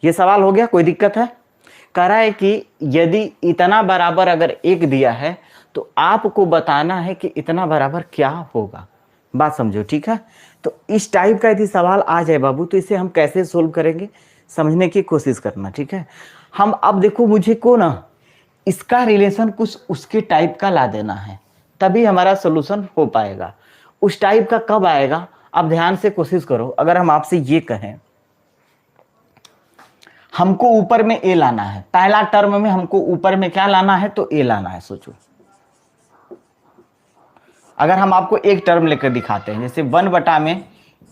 ये सवाल हो गया, कोई दिक्कत है? कह रहा है कि यदि इतना बराबर अगर एक दिया है तो आपको बताना है कि इतना बराबर क्या होगा। बात समझो, ठीक है? तो इस टाइप का यदि सवाल आ जाए बाबू तो इसे हम कैसे सोल्व करेंगे, समझने की कोशिश करना, ठीक है? हम अब देखो, मुझे को ना इसका रिलेशन कुछ उसके टाइप का ला देना है, तभी हमारा सोल्यूशन हो पाएगा। उस टाइप का कब आएगा, आप ध्यान से कोशिश करो। अगर हम आपसे ये कहें हमको ऊपर में ए लाना है, पहला टर्म में हमको ऊपर में क्या लाना है, तो ए लाना है। सोचो, अगर हम आपको एक टर्म लेकर दिखाते हैं, जैसे 1 में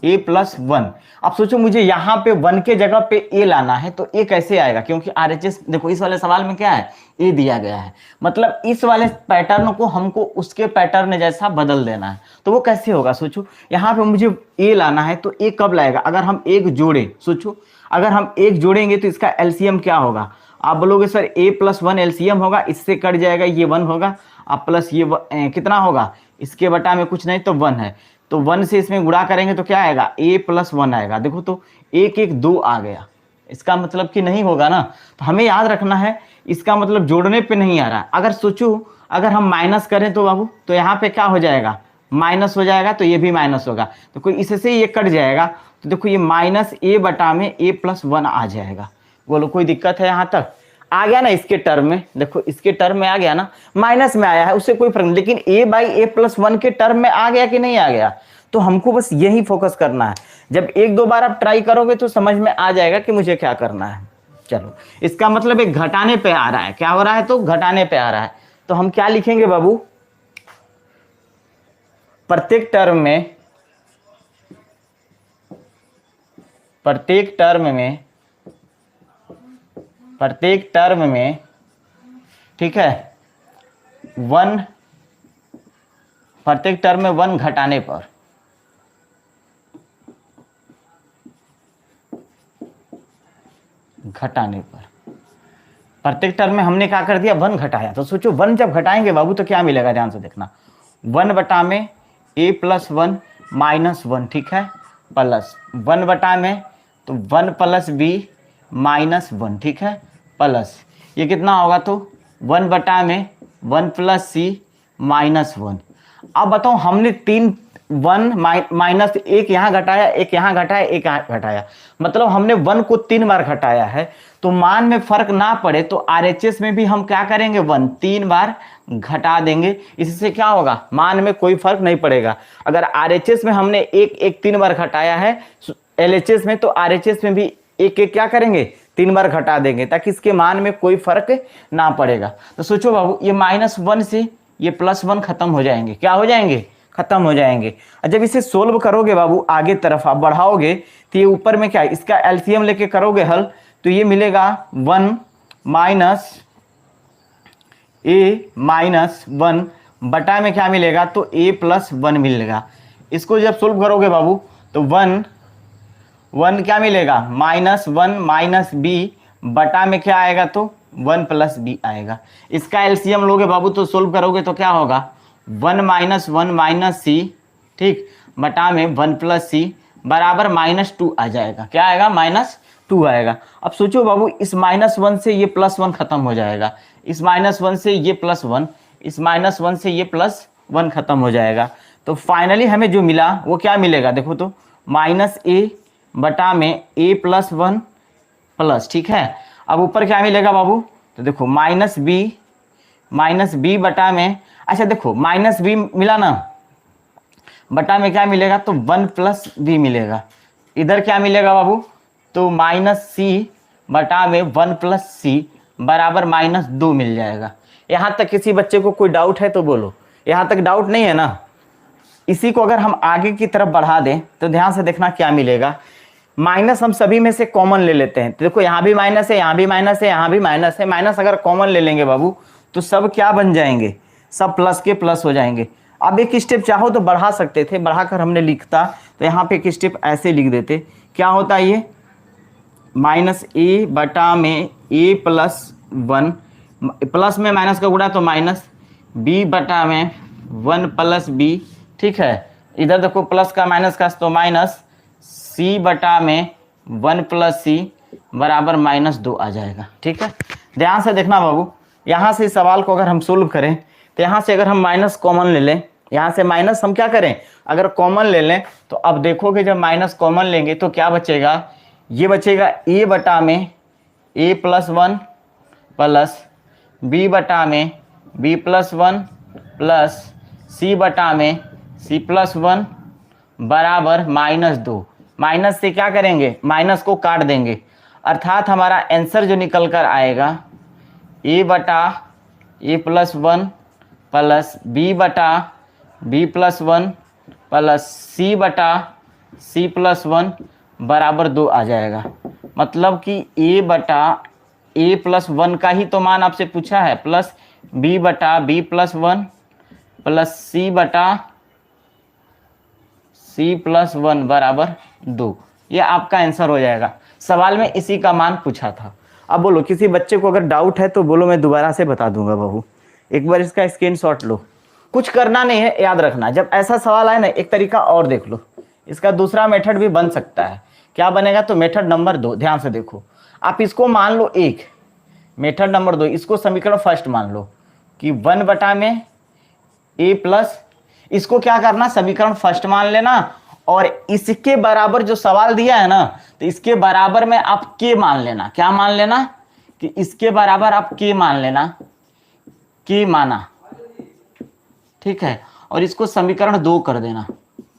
ए प्लस 1, अब सोचो मुझे यहां पे 1 के जगह पे ए लाना है, तो ए कैसे आएगा? क्योंकि आरएचएस देखो इस वाले सवाल में क्या है, ए दिया गया है, मतलब इस वाले पैटर्न को हमको उसके पैटर्न जैसा बदल देना है। तो वो कैसे होगा? सोचो यहां पे मुझे ए लाना है, तो ए कब लाएगा? अगर हम एक जोड़े, सोचो अगर हम एक जोड़ेंगे तो इसका एलसीएम क्या होगा? आप बोलोगे सर ए प्लस 1 एलसीएम होगा, इससे कट जाएगा, ये 1 होगा, अब प्लस ये कितना होगा, इसके बटा में कुछ नहीं तो 1 है, तो 1 से इसमें गुणा करेंगे तो क्या आएगा, a प्लस 1 आएगा। देखो तो 1 1 2 आ गया, इसका मतलब कि नहीं होगा ना। तो हमें याद रखना है, इसका मतलब जोड़ने पे नहीं आ रहा। अगर सोचो अगर हम माइनस करें तो बाबू, तो यहाँ पे क्या हो जाएगा, माइनस हो जाएगा, तो ये भी माइनस होगा, तो कोई इससे ये कट जाएगा, तो देखो ये माइनस ए बटा में a प्लस 1 आ जाएगा। बोलो कोई दिक्कत है? यहाँ तक आ गया ना? इसके टर्म में देखो, इसके टर्म में आ गया ना, माइनस में आया है उससे कोई फर्क नहीं, लेकिन a बाई ए प्लस 1 के टर्म में आ गया कि नहीं आ गया? तो हमको बस यही फोकस करना है। जब एक दो बार आप ट्राई करोगे तो समझ में आ जाएगा कि मुझे क्या करना है। चलो, इसका मतलब एक घटाने पे आ रहा है, क्या हो रहा है, तो घटाने पे आ रहा है। तो हम क्या लिखेंगे बाबू, प्रत्येक टर्म में, प्रत्येक टर्म में ठीक है, 1, प्रत्येक टर्म में 1 घटाने पर, प्रत्येक टर्म में हमने क्या कर दिया, 1 घटाया। तो सोचो 1 जब घटाएंगे बाबू तो क्या मिलेगा, ध्यान से देखना, 1 बटा में a प्लस 1 माइनस 1, ठीक है, प्लस 1 बटा में तो 1 प्लस b माइनस 1, ठीक है, प्लस ये कितना होगा, तो 1 बटा में 1 प्लस c माइनस 1। अब बताओ हमने 1 माइनस, एक यहाँ घटाया, एक यहाँ घटाया, एक यहाँ घटाया, मतलब हमने 1 को 3 बार घटाया है। तो मान में फर्क ना पड़े तो आरएचएस में भी हम क्या करेंगे, 1 3 बार घटा देंगे, इससे क्या होगा, मान में कोई फर्क नहीं पड़ेगा। अगर आरएचएस में हमने एक 3 बार घटाया है एलएचएस में, तो आरएचएस में भी एक क्या करेंगे, 3 बार घटा देंगे, ताकि इसके मान में कोई फर्क ना पड़ेगा। तो सोचो बाबू, ये -1 से ये +1 खत्म हो जाएंगे, क्या हो जाएंगे, खत्म हो जाएंगे। और जब इसे सोल्व करोगे बाबू, आगे तरफ आप बढ़ाओगे तो ये ऊपर में क्या है, इसका एलसीएम लेके करोगे हल, तो ये मिलेगा 1 माइनस a माइनस 1 बटा में क्या मिलेगा, तो a प्लस 1 मिलेगा। इसको जब सोल्व करोगे बाबू तो 1 क्या मिलेगा, -1 माइनस b बटा में क्या आएगा, तो 1 प्लस b आएगा। इसका एलसीएम लोगे बाबू तो सोल्व करोगे तो क्या होगा, 1 माइनस 1 माइनस c, ठीक, बटा में 1 प्लस c बराबर -2 आ जाएगा। क्या आएगा, -2 आएगा। अब सोचो बाबू, इस -1 से ये +1 खत्म हो जाएगा, इस -1 से ये +1, इस -1 से ये +1 खत्म हो जाएगा। तो फाइनली हमें जो मिला वो क्या मिलेगा, देखो तो -a बटा में a प्लस 1 प्लस, ठीक है। अब ऊपर क्या मिलेगा बाबू, तो देखो -b बटा में, अच्छा देखो -b मिला ना, बटा में क्या मिलेगा, तो 1 प्लस b मिलेगा। इधर क्या मिलेगा बाबू, तो -c बटा में 1 प्लस c बराबर -2 मिल जाएगा। यहाँ तक किसी बच्चे को कोई डाउट है तो बोलो, यहाँ तक डाउट नहीं है ना। इसी को अगर हम आगे की तरफ बढ़ा दें तो ध्यान से देखना क्या मिलेगा, माइनस हम सभी में से कॉमन ले लेते हैं, तो देखो यहाँ भी माइनस है, यहाँ भी माइनस है, यहाँ भी माइनस है, माइनस अगर कॉमन ले लेंगे बाबू तो सब क्या बन जाएंगे, सब प्लस के प्लस हो जाएंगे। अब एक स्टेप चाहो तो बढ़ा सकते थे, बढ़ाकर हमने लिखता तो यहाँ पे एक स्टेप ऐसे लिख देते, क्या होता है ये, -a बटा में a प्लस 1, प्लस में माइनस का गुणा तो माइनस, b बटा में 1 प्लस b, ठीक है, इधर देखो प्लस का माइनस का तो माइनस, c बटा में 1 प्लस c बराबर -2 आ जाएगा। ठीक है, ध्यान से देखना बाबू, यहाँ से इस सवाल को अगर हम सोल्व करें तो यहाँ से अगर हम माइनस कॉमन ले लें, यहाँ से माइनस हम क्या करें, अगर कॉमन ले लें तो अब देखोगे जब माइनस कॉमन लेंगे तो क्या बचेगा, ये बचेगा a बटा में a+1 प्लस b बटा में b+1 प्लस c बटा में c+1 बराबर -2। माइनस से क्या करेंगे, माइनस को काट देंगे, अर्थात हमारा आंसर जो निकल कर आएगा a बटा a+1 प्लस b बटा b+1 प्लस c बटा c+1 बराबर 2 आ जाएगा। मतलब कि a बटा a+1 का ही तो मान आपसे पूछा है, प्लस b बटा b+1 प्लस c बटा c+1 बराबर 2। ये आपका आंसर हो जाएगा। सवाल में इसी का मान पूछा था। अब बोलो, किसी बच्चे को अगर डाउट है तो बोलो, मैं दोबारा से बता दूंगा बहू, एक बार इसका स्क्रीनशॉट लो। कुछ करना नहीं है, याद रखना, जब ऐसा सवाल आए ना, एक तरीका और देख लो, इसका दूसरा मेथड भी बन सकता है। क्या बनेगा, तो मेथड नंबर 2, ध्यान से देखो, आप इसको मान लो 1, मेथड नंबर 2, इसको समीकरण फर्स्ट मान लो कि 1 बटा में a प्लस, इसको क्या करना, समीकरण फर्स्ट मान लेना, और इसके बराबर जो सवाल दिया है ना, तो इसके बराबर में आप k मान लेना। क्या मान लेना, कि इसके बराबर आप k मान लेना, k माना, ठीक है, और इसको समीकरण 2 कर देना।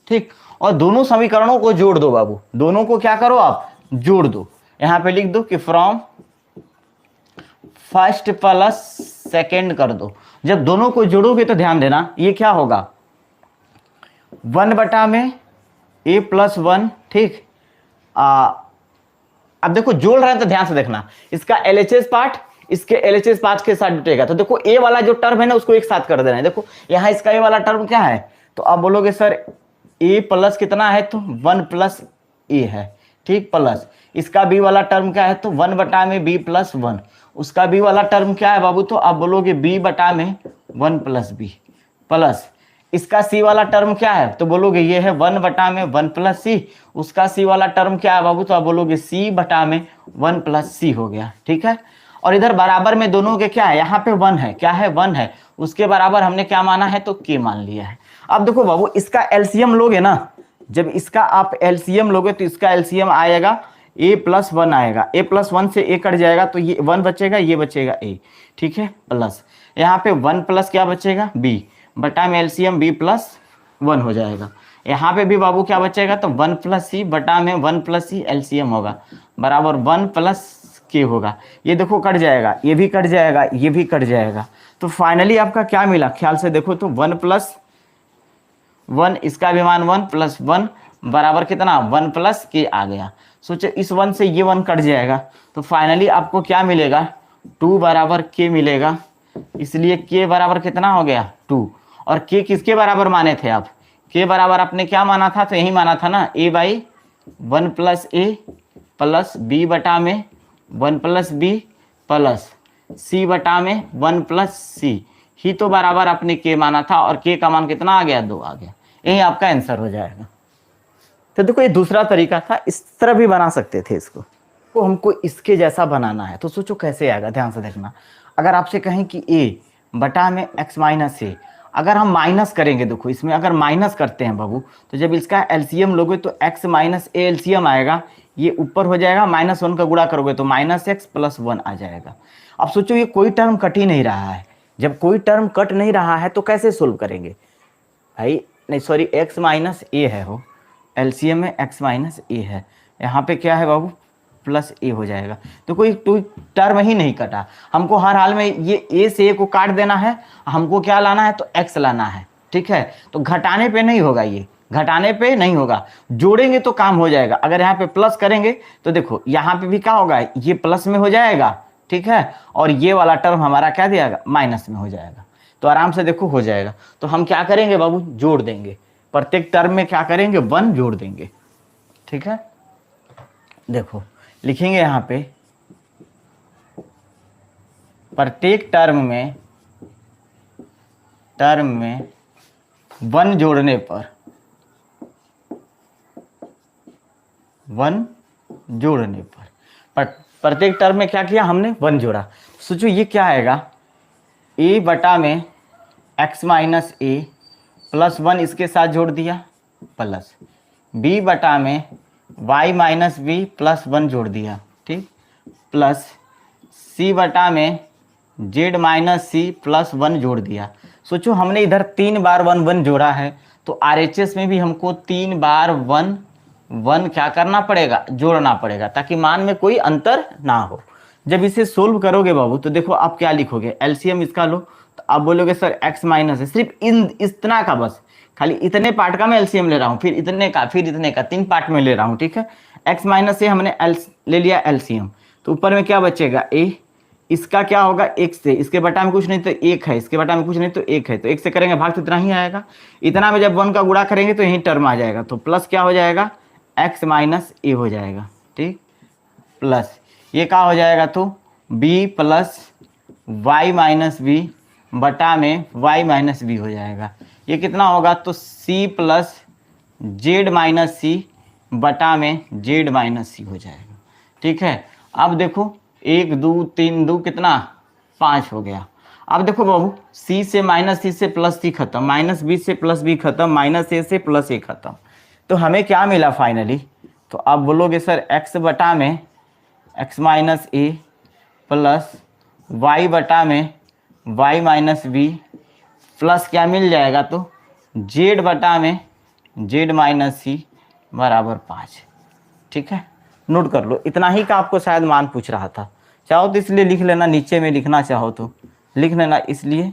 ठीक, और दोनों समीकरणों को जोड़ दो बाबू, दोनों को क्या करो, आप जोड़ दो। यहां पे लिख दो कि फ्रॉम फर्स्ट प्लस सेकेंड कर दो। जब दोनों को जोड़ोगे तो ध्यान देना, ये क्या होगा, 1 बटा में a+1। ठीक, अब देखो जोड़ रहे हैं तो ध्यान से देखना, इसका LHS पार्ट इसके LHS पार्ट के साथ जुटेगा। तो देखो a वाला जो टर्म है ना, उसको एक साथ कर देना है। देखो यहाँ इसका a वाला टर्म क्या है, तो आप बोलोगे सर a प्लस कितना है, तो 1 प्लस a है। ठीक, प्लस इसका b वाला टर्म क्या है, तो 1 बटा में b+1। उसका b वाला टर्म क्या है बाबू, तो आप बोलोगे b बटा में 1 प्लस b, प्लस इसका c वाला टर्म क्या है, तो बोलोगे ये है 1 बटा में 1 प्लस c। उसका c वाला टर्म क्या है बाबू, तो आप बोलोगे c बटा में 1 प्लस c हो गया। ठीक है, और इधर बराबर में दोनों के क्या है, यहाँ पे 1 है, क्या है, 1 है, उसके बराबर हमने क्या माना है, तो k मान लिया है। अब देखो बाबू, इसका एलसीएम लोगे ना, जब इसका आप एलसीएम लोगे तो इसका एलसीएम आएगा a+1 आएगा, a+1 से a कट जाएगा तो ये 1 बचेगा, ये बचेगा a। ठीक है, प्लस यहाँ पे 1 प्लस क्या बचेगा, b बटा में एलसीएम b+1 हो जाएगा। यहाँ पे भी बाबू क्या बचेगा, तो 1 प्लस c बटा में 1 प्लस c एलसीएम होगा, बराबर 1 प्लस के होगा। ये देखो कट जाएगा, ये भी कट जाएगा, ये भी कट जाएगा। तो फाइनली आपका क्या मिला, ख्याल से देखो तो 1 प्लस 1, इसका भी मान 1 प्लस 1 बराबर कितना, 1 प्लस के आ गया। सोचो इस 1 से ये 1 कट जाएगा, तो फाइनली आपको क्या मिलेगा, 2 बराबर के मिलेगा। इसलिए के बराबर कितना हो गया, 2। और के किसके बराबर माने थे आप, के बराबर आपने क्या माना था, तो यही माना था ना, a/1 plus a plus b बटा में 1 प्लस b प्लस c बटा में 1 प्लस c ही तो बराबर आपने के माना था, और के का मान कितना आ गया, 2 आ गया। यही आपका आंसर हो जाएगा। तो देखो ये दूसरा तरीका था, इस तरह भी बना सकते थे इसको, तो हमको इसके जैसा बनाना है। तो सोचो कैसे आएगा, ध्यान से देखना। अगर आपसे कहें कि a बटा में x माइनस a, अगर हम माइनस करेंगे, देखो इसमें अगर माइनस करते हैं बाबू, तो जब इसका एलसीएम लोगे तो x माइनस a एलसीएम आएगा, ये ऊपर हो जाएगा, -1 का गुणा करोगे तो -x प्लस 1 आ जाएगा। अब सोचो ये कोई टर्म कट ही नहीं रहा है, जब कोई टर्म कट नहीं रहा है तो कैसे सोल्व करेंगे भाई, नहीं सॉरी x माइनस a है, हो एलसीएम में x माइनस a है, यहाँ पे क्या है बाबू, प्लस a हो जाएगा। तो कोई टर्म ही नहीं कटा, हमको हर हाल में ये a से a को काट देना है, हमको क्या लाना है, तो x लाना है। ठीक है, तो घटाने पे नहीं होगा, ये घटाने पे नहीं होगा, जोड़ेंगे तो काम हो जाएगा। अगर यहाँ पे प्लस करेंगे तो देखो यहाँ पे भी क्या होगा, ये प्लस में हो जाएगा। ठीक है, और ये वाला टर्म हमारा क्या दिया, माइनस में हो जाएगा। तो आराम से देखो हो जाएगा। तो हम क्या करेंगे बाबू, जोड़ देंगे, प्रत्येक टर्म में क्या करेंगे, 1 जोड़ देंगे। ठीक है, देखो लिखेंगे यहाँ पे, प्रत्येक टर्म में 1 जोड़ने पर 1 जोड़ने पर प्रत्येक टर्म में क्या किया हमने, 1 जोड़ा। सोचो ये क्या आएगा, a बटा में x माइनस ए प्लस 1 इसके साथ जोड़ दिया, प्लस b बटा में y माइनस बी प्लस 1 जोड़ दिया, ठीक, प्लस c बटा में z माइनस सी प्लस 1 जोड़ दिया। सोचो हमने इधर 3 बार 1 1 जोड़ा है, तो RHS में भी हमको 3 बार 1 1 क्या करना पड़ेगा, जोड़ना पड़ेगा, ताकि मान में कोई अंतर ना हो। जब इसे सोल्व करोगे बाबू तो देखो आप क्या लिखोगे, एलसीएम इसका लो, तो आप बोलोगे सर x माइनस है, सिर्फ इतना का, बस खाली इतने पार्ट का मैं एलसीएम ले रहा हूँ, फिर इतने का, फिर इतने का, 3 पार्ट में ले रहा हूँ, ठीक है। x माइनस से हमने ले लिया एलसीएम, तो ऊपर में क्या बचेगा a, इसका क्या होगा x से, इसके बटा में कुछ नहीं तो 1 है, इसके बटा में कुछ नहीं तो 1 है, तो 1 से करेंगे भाग तो इतना ही आएगा, इतना में जब 1 का गुणा करेंगे तो यही टर्म आ जाएगा, तो प्लस क्या हो जाएगा, x माइनस ए हो जाएगा, ठीक, प्लस ये क्या हो जाएगा, तो b plus y minus b बटा में y माइनस बी हो जाएगा। ये कितना होगा, तो c प्लस जेड माइनस सी बटा में जेड माइनस सी हो जाएगा, ठीक है। अब देखो 1 2 3 2 कितना, 5 हो गया। अब देखो बाबू, c से माइनस सी से प्लस सी खत्म, माइनस बी से प्लस बी खत्म, माइनस ए से प्लस ए खत्म, तो हमें क्या मिला फाइनली, तो आप बोलोगे सर x बटा में x minus a plus y बटा में y माइनस बी प्लस क्या मिल जाएगा, तो z बटा में z माइनस सी बराबर 5, ठीक है। नोट कर लो, इतना ही का आपको शायद मान पूछ रहा था, चाहो तो इसलिए लिख लेना, नीचे में लिखना चाहो तो लिख लेना, इसलिए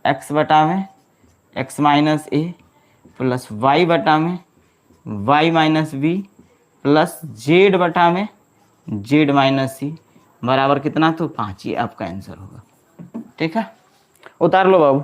x बटा में x minus a plus y बटा में y minus b plus z बटा में z माइनस सी बराबर कितना, तो 5, ये आपका आंसर होगा, ठीक है। उतार लो बाबू।